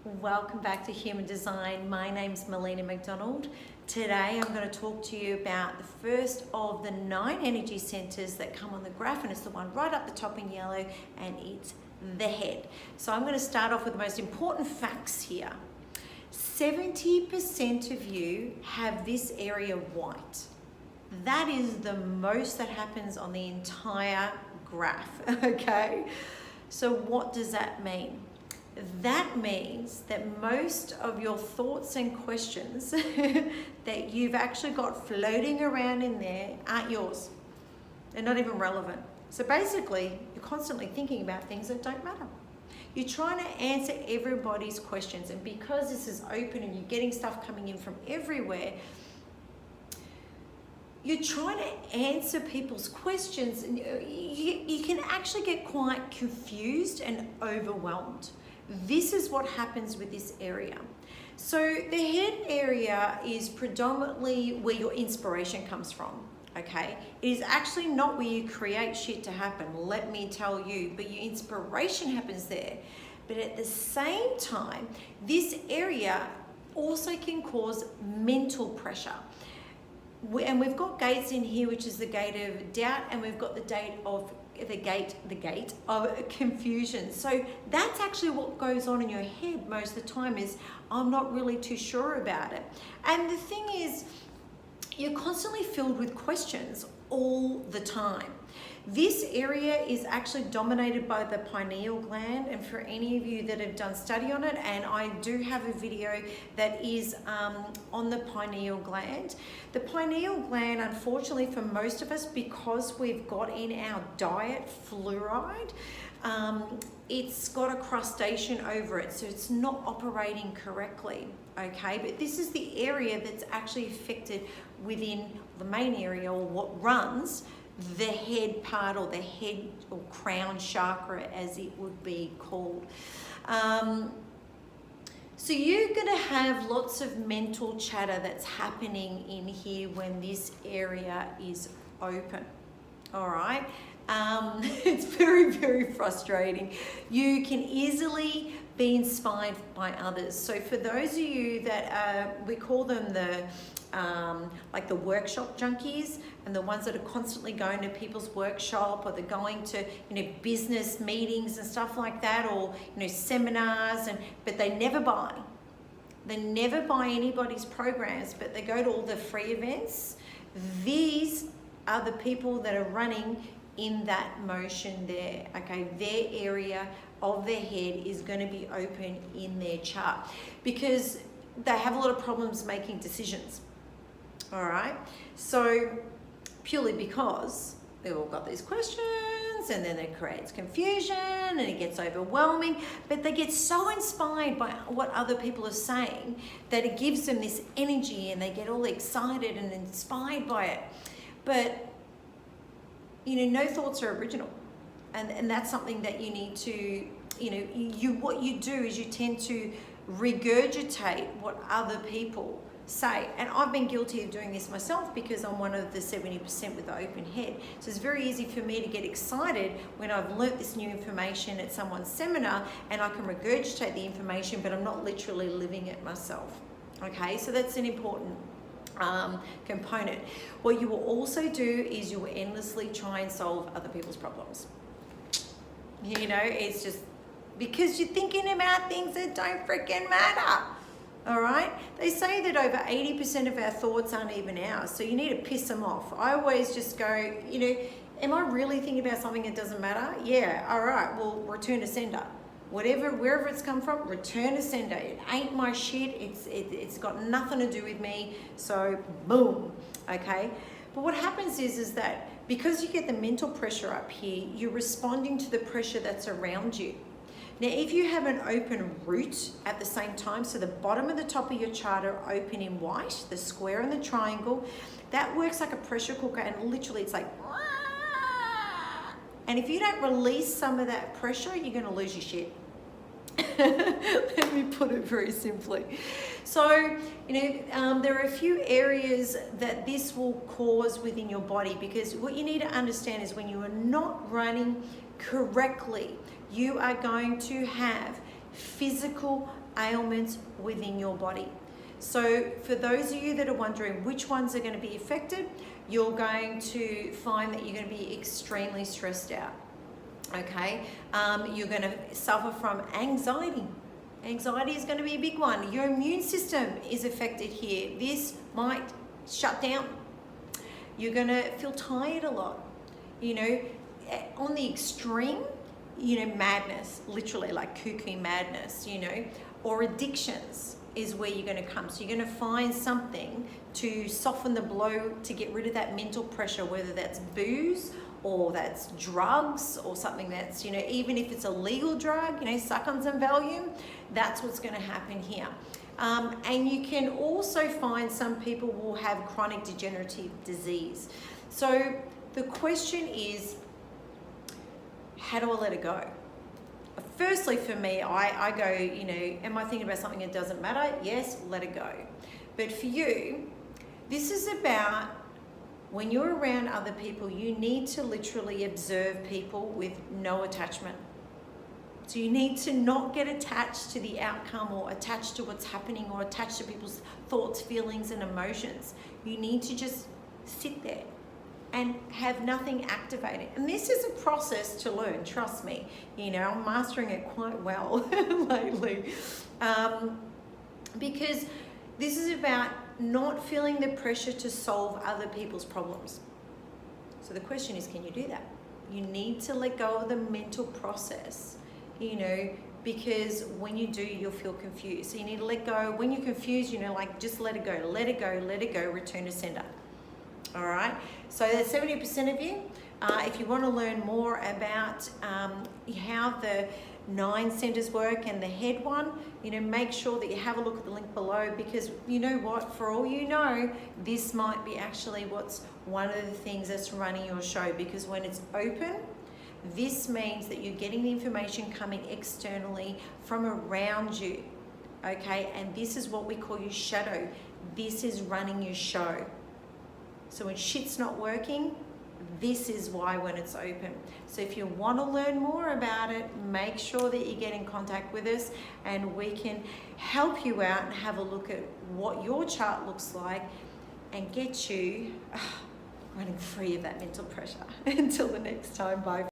Welcome back to Human Design. My name's Melina Macdonald. Today I'm going to talk to you about the first of the 9 energy centers that come on the graph, and it's the one right up the top in yellow, and it's the head. So I'm going to start off with the most important facts here. 70% of you have this area white. That is the most that happens on the entire graph, okay? So what does that mean? That means that most of your thoughts and questions that you've actually got floating around in there aren't yours. They're not even relevant. So basically, you're constantly thinking about things that don't matter. You're trying to answer everybody's questions, and because this is open and you're getting stuff coming in from everywhere, you're trying to answer people's questions, and you can actually get quite confused and overwhelmed. This is what happens with this area. So the head area is predominantly where your inspiration comes from, okay? It is actually not where you create shit to happen, let me tell you, but your inspiration happens there. But at the same time, this area also can cause mental pressure. And we've got gates in here, which is the gate of doubt, and we've got the gate of confusion. So that's actually what goes on in your head most of the time, is I'm not really too sure about it. And the thing is, you're constantly filled with questions all the time. This area is actually dominated by the pineal gland, and for any of you that have done study on it, and I do have a video that is on the pineal gland. The pineal gland, unfortunately for most of us, because we've got in our diet fluoride, it's got a crustation over it, so it's not operating correctly, okay? But this is the area that's actually affected within the main area, or what runs the head part, or the head or crown chakra as it would be called. So you're going to have lots of mental chatter that's happening in here when this area is open, all right? It's very, very frustrating. You can easily be inspired by others. So for those of you that we call them the like the workshop junkies, and the ones that are constantly going to people's workshop, or they're going to business meetings and stuff like that, or seminars, but they never buy. They never buy anybody's programs, but they go to all the free events. These are the people that are running in that motion there, okay? Their area of their head is going to be open in their chart, because they have a lot of problems making decisions, all right? So purely because they've all got these questions, and then it creates confusion and it gets overwhelming, but they get so inspired by what other people are saying that it gives them this energy, and they get all excited and inspired by it. But no thoughts are original, and that's something that you need to, what you do is you tend to regurgitate what other people say. And I've been guilty of doing this myself, because I'm one of the 70% with the open head. So it's very easy for me to get excited when I've learnt this new information at someone's seminar, and I can regurgitate the information, but I'm not literally living it myself, okay? So that's an important component. What you will also do is you will endlessly try and solve other people's problems. It's just because you're thinking about things that don't freaking matter. All right? They say that over 80% of our thoughts aren't even ours, so you need to piss them off. I always just go, am I really thinking about something that doesn't matter? Yeah, all right, well, return to sender. Wherever it's come from, return to sender. It ain't my shit. It's got nothing to do with me. So boom, okay? But what happens is that because you get the mental pressure up here, you're responding to the pressure that's around you. Now, if you have an open root at the same time, so the bottom and the top of your chart are open in white, the square and the triangle, that works like a pressure cooker, and literally it's like, and if you don't release some of that pressure, you're going to lose your shit. Let me put it very simply. So, there are a few areas that this will cause within your body, because what you need to understand is when you are not running correctly, you are going to have physical ailments within your body. So for those of you that are wondering which ones are going to be affected, you're going to find that you're going to be extremely stressed out. Okay, you're going to suffer from anxiety. Anxiety is going to be a big one. Your immune system is affected here. This might shut down. You're going to feel tired a lot. You know, on the extreme, you know, madness, literally like cuckoo madness, you know, or addictions is where you're going to come. So you're going to find something to soften the blow, to get rid of that mental pressure, whether that's booze or that's drugs or something that's, you know, even if it's a legal drug, you know, suck on some Valium, that's what's going to happen here. And you can also find some people will have chronic degenerative disease. So the question is, how do I let it go? Firstly, for me, I go, you know, am I thinking about something that doesn't matter? Yes, let it go. But for you, this is about when you're around other people, you need to literally observe people with no attachment. So you need to not get attached to the outcome or attached to what's happening or attached to people's thoughts, feelings, and emotions. You need to just sit there and have nothing activated. And this is a process to learn, trust me. You know, I'm mastering it quite well lately. Because this is about not feeling the pressure to solve other people's problems. So the question is, can you do that? You need to let go of the mental process, you know, because when you do, you'll feel confused. So you need to let go. When you're confused, you know, like just let it go, let it go, let it go, return to sender. All right, so that's 70% of you. If you want to learn more about how the 9 centers work and the head one, you know, make sure that you have a look at the link below, because you know what, for all you know, this might be actually what's one of the things that's running your show, because when it's open, this means that you're getting the information coming externally from around you, okay? And this is what we call your shadow. This is running your show. So when shit's not working, this is why when it's open. So if you want to learn more about it, make sure that you get in contact with us and we can help you out and have a look at what your chart looks like and get you running free of that mental pressure. Until the next time, bye.